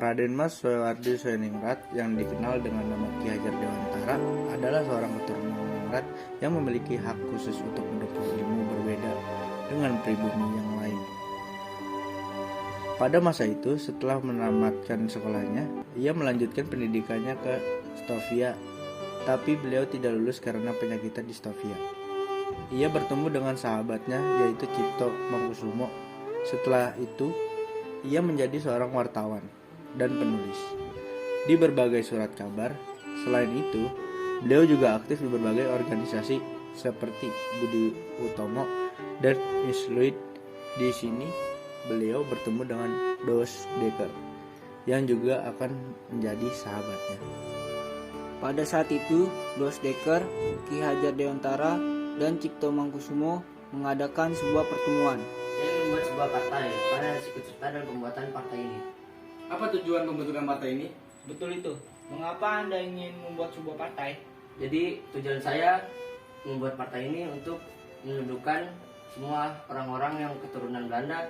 Raden Mas Soewardi Soeningrat yang dikenal dengan nama Ki Hajar Dewantara adalah seorang keturunan ningrat yang memiliki hak khusus untuk menempuh ilmu berbeda dengan pribumi yang lain. Pada masa itu, setelah menamatkan sekolahnya, ia melanjutkan pendidikannya ke Stovia, tapi beliau tidak lulus karena penyakitan di Stovia. Ia bertemu dengan sahabatnya yaitu Cipto Mangkusumo. Setelah itu, ia menjadi seorang wartawan dan penulis di berbagai surat kabar. Selain itu, beliau juga aktif di berbagai organisasi seperti Budi Utomo dan Isluit. Di sini beliau bertemu dengan Dos Dekker yang juga akan menjadi sahabatnya. Pada saat itu, Dos Dekker, Ki Hajar Dewantara, dan Cipto Mangkusumo mengadakan sebuah pertemuan. Saya membuat sebuah partai pada ikut serta dalam pembuatan partai ini. Apa tujuan pembentukan partai ini? Betul itu. Mengapa Anda ingin membuat sebuah partai? Jadi tujuan saya membuat partai ini untuk menundukkan semua orang-orang yang keturunan Belanda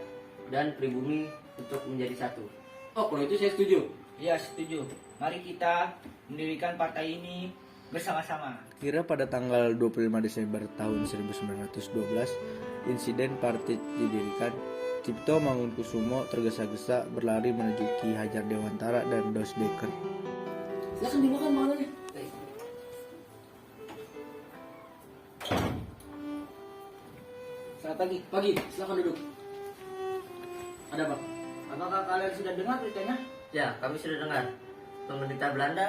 dan pribumi untuk menjadi satu. Oh, kalau itu saya setuju. Ya, setuju. Mari kita mendirikan partai ini bersama-sama. Kira pada tanggal 25 Desember tahun 1912, insiden partai didirikan. Cipto Mangunkusumo tergesa-gesa berlari menuju Ki Hajar Dewantara dan Dos Dekker. Silahkan dimakan makanannya. Selamat pagi. Pagi, silahkan duduk. Ada apa? Apakah kalian sudah dengar beritanya? Ya, kami sudah dengar. Pemerintah Belanda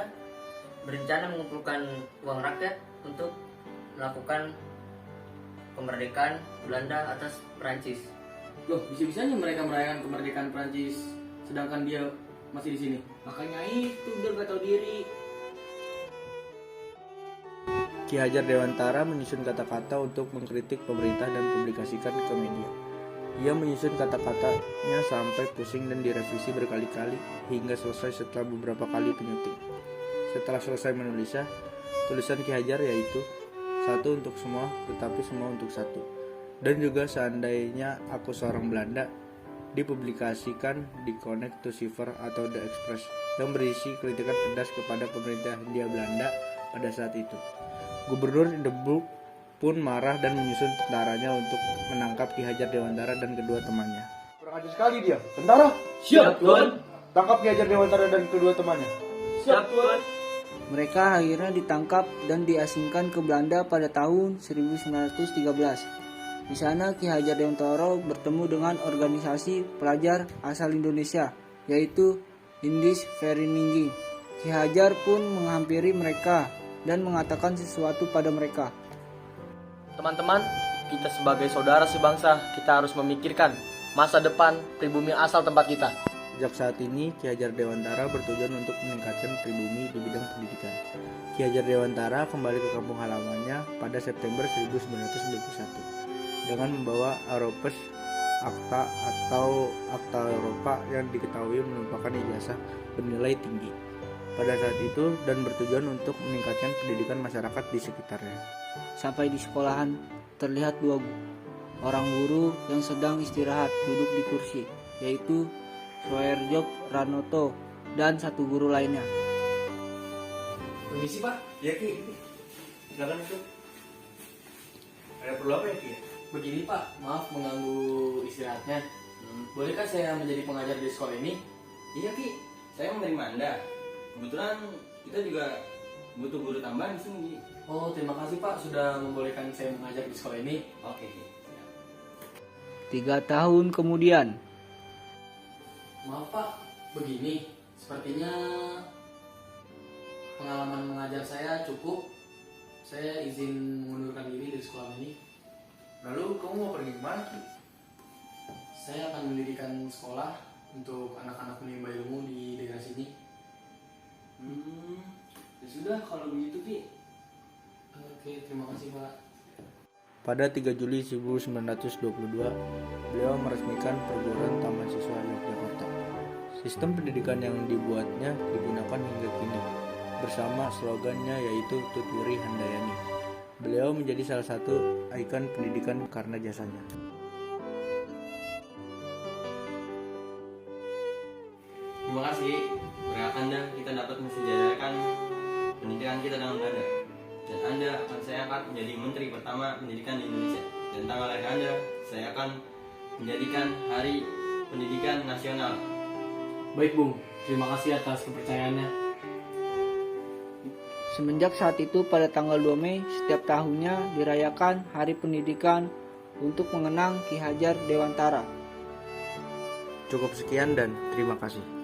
berencana mengumpulkan uang rakyat untuk melakukan kemerdekaan Belanda atas Perancis. Loh, bisa-bisanya mereka merayakan kemerdekaan Prancis sedangkan dia masih di sini. Makanya itu dia gak tahu diri. Ki Hajar Dewantara menyusun kata-kata untuk mengkritik pemerintah dan publikasikan ke media. Ia menyusun kata-katanya sampai pusing dan direvisi berkali-kali hingga selesai setelah beberapa kali penyuting. Setelah selesai menulisnya, tulisan Ki Hajar yaitu satu untuk semua, tetapi semua untuk satu. Dan juga seandainya aku seorang Belanda, dipublikasikan di Connect to Cipher atau The Express yang berisi kritikan pedas kepada pemerintah Hindia Belanda pada saat itu. Gubernur Indebuk pun marah dan menyusun tentaranya untuk menangkap Ki Hajar Dewantara dan kedua temannya. Kurang ajar sekali dia. Tentara, Siap, Tuan. tangkap Ki Hajar Dewantara dan kedua temannya. Siap, Tuan. Mereka akhirnya ditangkap dan diasingkan ke Belanda pada tahun 1913. Di sana Ki Hajar Dewantara bertemu dengan organisasi pelajar asal Indonesia, yaitu Indis Vereniging. Ki Hajar pun menghampiri mereka dan mengatakan sesuatu pada mereka. Teman-teman, kita sebagai saudara sebangsa, kita harus memikirkan masa depan pribumi asal tempat kita. Sejak saat ini, Ki Hajar Dewantara bertujuan untuk meningkatkan pribumi di bidang pendidikan. Ki Hajar Dewantara kembali ke kampung halamannya pada September 1991 dengan membawa Europes Akta atau Akta Eropa yang diketahui merupakan ijazah bernilai tinggi pada saat itu dan bertujuan untuk meningkatkan pendidikan masyarakat di sekitarnya. Sampai di sekolahan terlihat dua orang guru yang sedang istirahat duduk di kursi, yaitu Soerjok Ranoto dan satu guru lainnya. Permisi, Pak. Ya Ki, silakan itu. Ada perlu apa ya Ki? Begini, Pak. Maaf mengganggu istirahatnya. Bolehkah saya menjadi pengajar di sekolah ini? Iya Ki, saya menerima Anda. Kebetulan kita juga butuh guru tambahan di sini. Oh, terima kasih Pak sudah membolehkan saya mengajar di sekolah ini. Oke Ki. 3 tahun kemudian, Maaf Pak, begini. Sepertinya pengalaman mengajar saya cukup. Saya izin mengundurkan diri dari sekolah ini. Lalu kamu mau pergi kemana Ki? Saya akan mendirikan sekolah untuk anak-anak menimba ilmu di daerah sini. Ya sudah kalau begitu Ki. Oke, terima kasih Pak. Pada 3 Juli 1922, beliau meresmikan perguruan Taman Siswa Yogyakarta. Sistem pendidikan yang dibuatnya digunakan hingga kini, bersama slogannya yaitu Tuturi Handayani. Beliau menjadi salah satu ikon pendidikan karena jasanya. Terima kasih. Berkat Anda kita dapat mensejajarkan pendidikan kita dengan Belanda. Dan Anda akan saya angkat menjadi Menteri pertama Pendidikan di Indonesia. Dan tanggal lahir Anda saya akan menjadikan Hari Pendidikan Nasional. Baik Bung, terima kasih atas kepercayaannya. Semenjak saat itu pada tanggal 2 Mei setiap tahunnya dirayakan Hari Pendidikan untuk mengenang Ki Hajar Dewantara. Cukup sekian dan terima kasih.